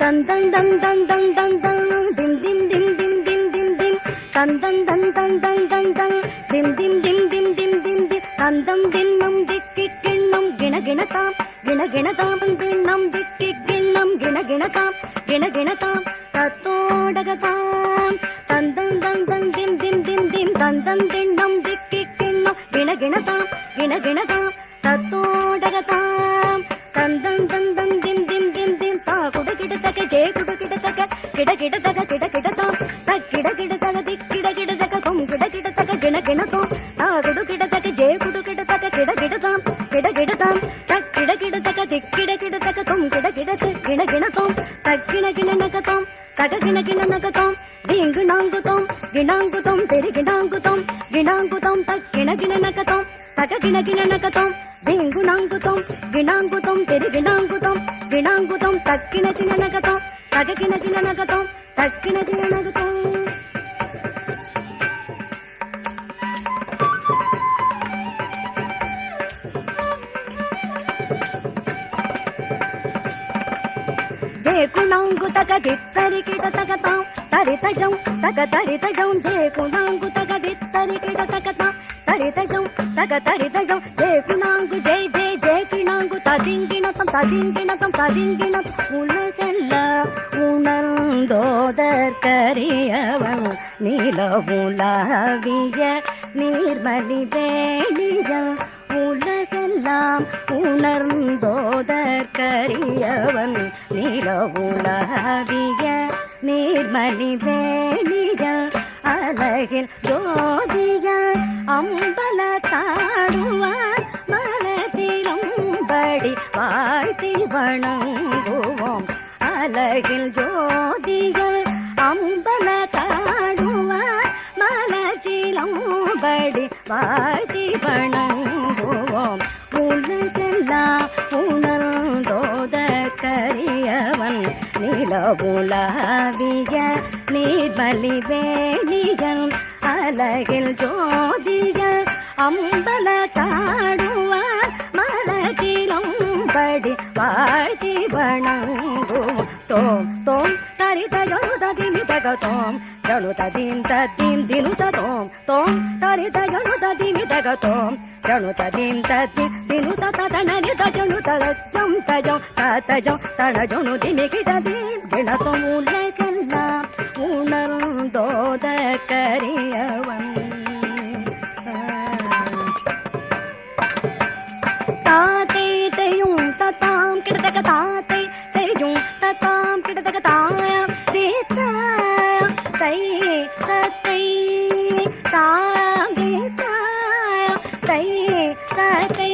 தன் தன் தன் தன் தன் தன் தன் திம் திம் திம் திம் திம் திம் திம் தன் தன் தன் தன் தன் தன் தன் திம் திம் திம் திம் திம் திம் திம் தந்தம் தின்னம் திக்கி கிண்ணம் கிண கிணதாம் கிண கிணதாம் தின்னம் திக்கி கிண்ணம் கிண கிணதாம் கிண கிணதாம் தத்தோடகதாம் தந்தம் தன் தன் திம் திம் திம் திம் தந்தம் தின்னம் திக்கி கிண்ணம் கிண கிணதாம் கிண கிணதாம் தத்தோடகதாம் தந்தம் தந்தம் திம் திம் திம் திம் தா குட கிடதக ஜே குட கிடதக கிட கிடதக கிட கிடதாம் தக் கிட கிடதக திக் கிட கிடதக கொம் கிட கிடதக கிண கிணதோம் தா குட கிடதக ஜே குட கிடதக கிட கிடதாம் கிட கிடதாம் தக் கிட கிடதக திக் கிட கிடதக கொம் கிட கிடதக கிண கிணதோம் தக் கிண கிண நகதோம் தக கிண கிண நகதோம் தீங்கு நாங்குதோம் கிணாங்குதோம் தெரி கிணாங்குதோம் கிணாங்குதோம் தக் கிண கிண நகதோம் தக கிண கிண நகதோம் தீங்கு நாங்குதோம் கிணாங்குதோம் தெரி கிணாங்குதோம் கிணாங்குதோம் தக் கிண கிண நகதோம் தக கிண கிண நகதோம் தக் கிண கிண நகதோம் ಜೇ ಕುಣಾಂಗು ತಗ ದಿತ್ತರಿ ಕಿಡ ತಗತಾಂ ತರಿತಜಂ ತಗ ತರಿತಜಂ ಜೇ ಕುಣಾಂಗು ತಗ ದಿತ್ತರಿ ಕಿಡ ತಗತಾಂ ತರಿತಜಂ ತಗ ತರಿತಜಂ ಜೇ ಕುಣಾಂಗು ಜೈ ಜೈ ಜೈ ಕಿಣಾಂಗು ತದಿಂಗಿಣತಂ ತದಿಂಗಿಣತಂ ತದಿಂಗಿಣತಂ உலகெல்ல உணர்ந்தோதற்கரியவன் நீலவுலாவிய நீர்மலி வேணியன் உலகெல்லாம் உணர்ந்தோதற்கரியவன் நீலவுலாவிய நீர்மலி வேணிய அழகில் ஜோதிய அம்பல தாடுவார் மலசிலம்படி வாழ்த்தி வணங்குவோம் அழகில் ஜோதிய அம்பல தாடுவார் மலசிலம்படி வாழ்த்தி வணங்குவோம் உலகெல்லாம் உணர்ந்தோதற்கரியவன் நிலவுலாவிய நீர்மலி வேணியன் அழகில் ஜோதிய அம்பல தாடுவார் மலகிலம்படி வாழ்த்தி வணங்குவோம் தோம் தோம் தரித ஜனுத திமிதக தோம் ஜனுத திம் தத்திம் தினுத தோம் தோம் தரித ஜனுத திமிதக தோம் ஜனுத திம் தத்தி தினுத ததனரித ஜனுத ஜம் தஜம் தஜம் தன ஜனு திமிகிட திம் கிணத்தோம் உலகெல்லாம் உணர்ந்தோதற்கரியவன் தாத்தை தையும் தத்தாம் கிடதக தாத்தை தையும் தத்தாம் கிடதக தாயம் தேசா தை தத்தை தாம் தேசா தை தத்தை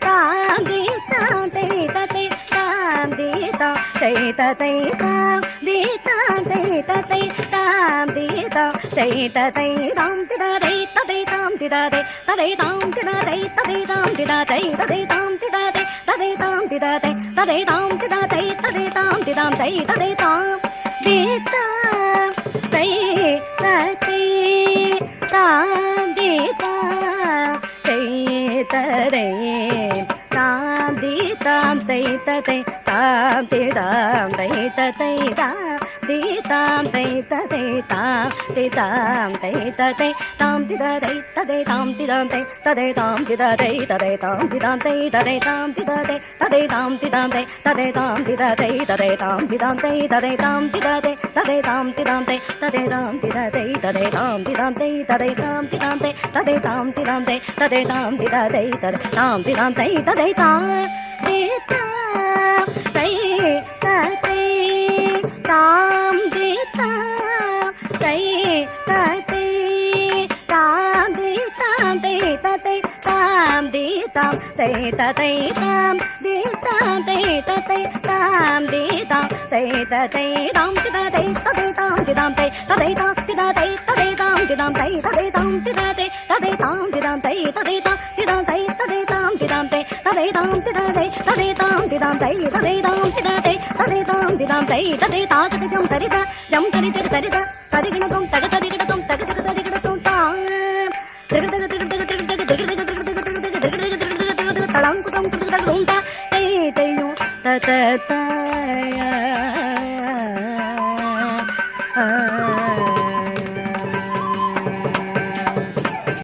தாம் தேசா தை தத்தை தாம் தேசா தை தத்தை தாம் தேசா தை தத்தை தாம் தேசா தை தத்தை தாம் திடரை ததை தாம் திடரை ததை தாம் திடரை ததை தாம் திடரை ததை தாம் திடரை ததை தாம் திடரை ததை தாம் திடரை ததை தாம் திடாம் தை ததை தாம் தேசா தை தத்தை தாம் தேசா தை ததை தாம் தேதாம் தை ததை தாம் தேதாம் தை ததை தாம் தேதாம் தை ததை தாம் தேதாம் தை ததை தாம் திதரை ததை தாம் திதாம் தை ததை தாம் திதரை ததை தாம் திதாம் தை ததை தாம் திதரை ததை தாம் திதாம் தை ததை தாம் திதரை ததை தாம் திதாம் தை ததை தாம் திதரை ததை தாம் திதாம் தை ததை தாம் திதரை ததை தாம் திதாம் தை ததை தாம் திதாம் தை ததை தாம் திதாம் தை ததை தாம் திதரை ததை தாம் திதாம் தை ததை தாம் தேதா தை ததை தாம் தேதா தை ததை தாம் தேதாம் தை ததை தாம் தேதாம் தை ததை தாம் தேதாம் தை ததை தாம் தேதாம் தை ததை தாம் திதரை ததை தாம் திதாம் தை ததை தாம் திதரை ததை தாம் திதாம் தை ததை தாம் திதரை ததை தாம் திதாம் தை ததை தாம் திதாம் தை ததை தாம் திதாம் தை ததை தாம் திதரை ததை தாம் திதாம் தை ததை தாம் திதரை ததை தாம் திதாம் தை ததை தாசக ஜம் தரித ஜம் தரித தரித தரிகிணதும் தக தரிகிடதும் தக தக தரிகிடதும் தாம் தக தக தக தக தக தக தக தக தக தக தக தக